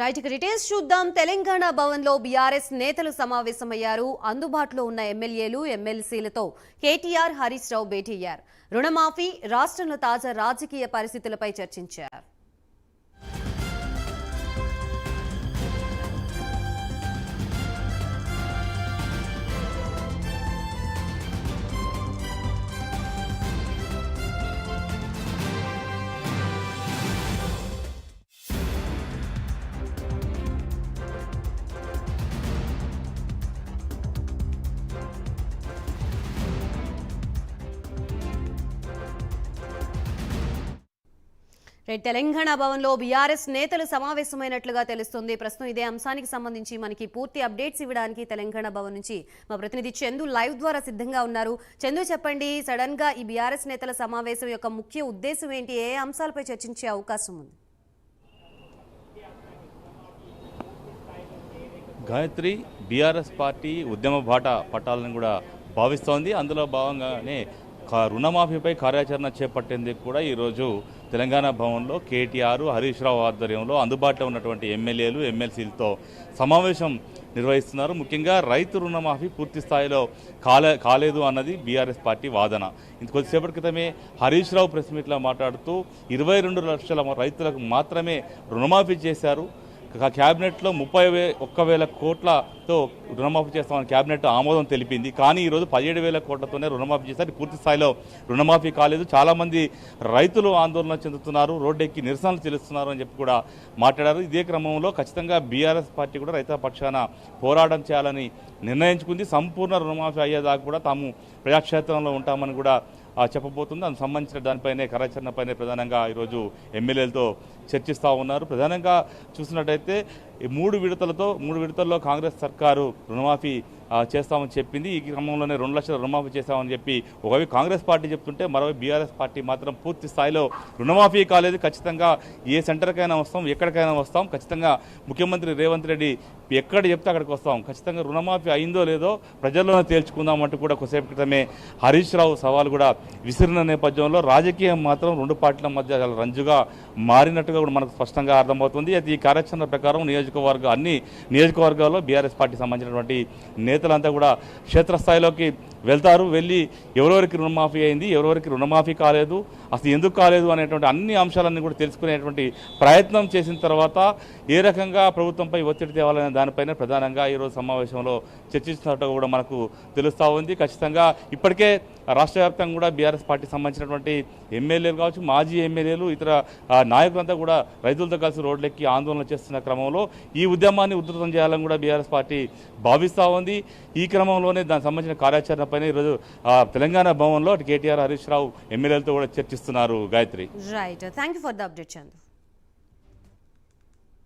Right ఇక details చూద్దాం. తెలంగాణ భవన్లో బీఆర్ఎస్ నేతలు సమావేశమయ్యారు. అందుబాటులో ఉన్న ఎమ్మెల్యేలు ఎమ్మెల్సీలతో కేటీఆర్ హరీష్ రావు భేటీ అయ్యారు. రుణమాఫీ, రాష్ట్రంలో తాజా రాజకీయ పరిస్థితులపై చర్చించారు. తెలంగాణ భవన్లో బీఆర్ఎస్ నేతలు సమావేశమైనట్లుగా తెలుస్తుంది. ప్రస్తుతం ఇదే అంశానికి సంబంధించి మనకి పూర్తి అప్డేట్స్ ఇవ్వడానికి తెలంగాణ భవన్ నుంచి మా ప్రతినిధి చందు లైవ్ ద్వారా సిద్ధంగా ఉన్నారు. చందు, చెప్పండి, సడన్ గా ఈ బీఆర్ఎస్ నేతల సమావేశం యొక్క ముఖ్య ఉద్దేశం ఏంటి? ఏ అంశాలపై చర్చించే అవకాశం ఉంది? గాయత్రి, బీఆర్ఎస్ పార్టీ ఉద్యమ బాట పట్టాలని కూడా భావిస్తోంది. అందులో భాగంగానే రుణమాఫీపై కార్యాచరణ చేపట్టేందుకు కూడా ఈరోజు తెలంగాణ భవన్లో కేటీఆర్, హరీష్ రావు ఆధ్వర్యంలో అందుబాటులో ఉన్నటువంటి ఎమ్మెల్యేలు ఎమ్మెల్సీలతో సమావేశం నిర్వహిస్తున్నారు. ముఖ్యంగా రైతు రుణమాఫీ పూర్తి స్థాయిలో కాలేదు అన్నది బీఆర్ఎస్ పార్టీ వాదన. కొద్దిసేపటి క్రితమే హరీష్ రావు ప్రెస్ మీట్లో మాట్లాడుతూ 22 లక్షల రైతులకు మాత్రమే రుణమాఫీ చేశారు. క్యాబినెట్లో 31,000 కోట్లతో రుణమాఫీ చేస్తామని క్యాబినెట్ ఆమోదం తెలిపింది. కానీ ఈరోజు 17,000 కోట్లతోనే రుణమాఫీ చేశారు. పూర్తి స్థాయిలో రుణమాఫీ కాలేదు. చాలామంది రైతులు ఆందోళన చెందుతున్నారు, రోడ్డెక్కి నిరసనలు తెలుస్తున్నారు అని చెప్పి కూడా మాట్లాడారు. ఇదే క్రమంలో ఖచ్చితంగా బీఆర్ఎస్ పార్టీ కూడా రైతుల పక్షాన పోరాటం చేయాలని నిర్ణయించుకుంది. సంపూర్ణ రుణమాఫీ అయ్యేదాకా కూడా తాము ప్రజాక్షేత్రంలో ఉంటామని కూడా చెప్పబోతుంది. అందుకు సంబంధించిన దానిపైనే కార్యాచరణపైనే ప్రధానంగా ఈరోజు ఎమ్మెల్యేలతో చర్చిస్తూ ఉన్నారు. ప్రధానంగా చూసినట్టయితే ఈ 3 విడతల్లో కాంగ్రెస్ సర్కారు రుణమాఫీ చేస్తామని చెప్పింది. ఈ క్రమంలోనే 2 లక్షల రుణమాఫీ చేస్తామని చెప్పి ఒకవైపు కాంగ్రెస్ పార్టీ చెప్తుంటే మరోవైపు బీఆర్ఎస్ పార్టీ మాత్రం పూర్తి స్థాయిలో రుణమాఫీ కాలేదు, ఖచ్చితంగా ఏ సెంటర్కైనా వస్తాం, ఎక్కడికైనా వస్తాం, ఖచ్చితంగా ముఖ్యమంత్రి రేవంత్ రెడ్డి ఎక్కడ చెప్తే అక్కడికి వస్తాం, ఖచ్చితంగా రుణమాఫీ అయిందో లేదో ప్రజల్లోనే తేల్చుకుందామంటూ కూడా కొద్దిసేపు క్రితమే హరీష్ రావు సవాల్ కూడా విసిరిన నేపథ్యంలో రాజకీయం మాత్రం 2 పార్టీల మధ్య చాలా రంజుగా మారినట్టుగా కూడా మనకు స్పష్టంగా అర్థమవుతుంది. అయితే ఈ కార్యాచరణ ప్రకారం అన్ని నియోజకవర్గాల్లో బీఆర్ఎస్ పార్టీకి సంబంధించినటువంటి నేతలంతా కూడా క్షేత్రస్థాయిలోకి వెళ్తారు. వెళ్ళి ఎవరెవరికి రుణమాఫీ అయింది, ఎవరెవరికి రుణమాఫీ కాలేదు, అసలు ఎందుకు కాలేదు అనేటువంటి అన్ని అంశాలన్నీ కూడా తెలుసుకునేటువంటి ప్రయత్నం చేసిన తర్వాత ఏ రకంగా ప్రభుత్వంపై ఒత్తిడి తేవాలనే దానిపైన ప్రధానంగా ఈరోజు సమావేశంలో చర్చిస్తున్నట్టు కూడా మనకు తెలుస్తూ ఉంది. ఖచ్చితంగా ఇప్పటికే రాష్ట్ర వ్యాప్తంగా కూడా బీఆర్ఎస్ పార్టీకి సంబంధించినటువంటి ఎమ్మెల్యేలు కావచ్చు, మాజీ ఎమ్మెల్యేలు, ఇతర నాయకులంతా కూడా రైతులతో కలిసి రోడ్లెక్కి ఆందోళన చేస్తున్న క్రమంలో ఈ ఉద్యమాన్ని ఉధృతం చేయాలని కూడా బీఆర్ఎస్ పార్టీ భావిస్తూ ఉంది. ఈ క్రమంలోనే దానికి సంబంధించిన కార్యాచరణ పైన ఈరోజు తెలంగాణ భవన్లో కేటీఆర్, హరీష్ రావు ఎమ్మెల్యేలతో కూడా చర్చిస్తున్నారు. Gayatri, right, thank you for the update Chandu.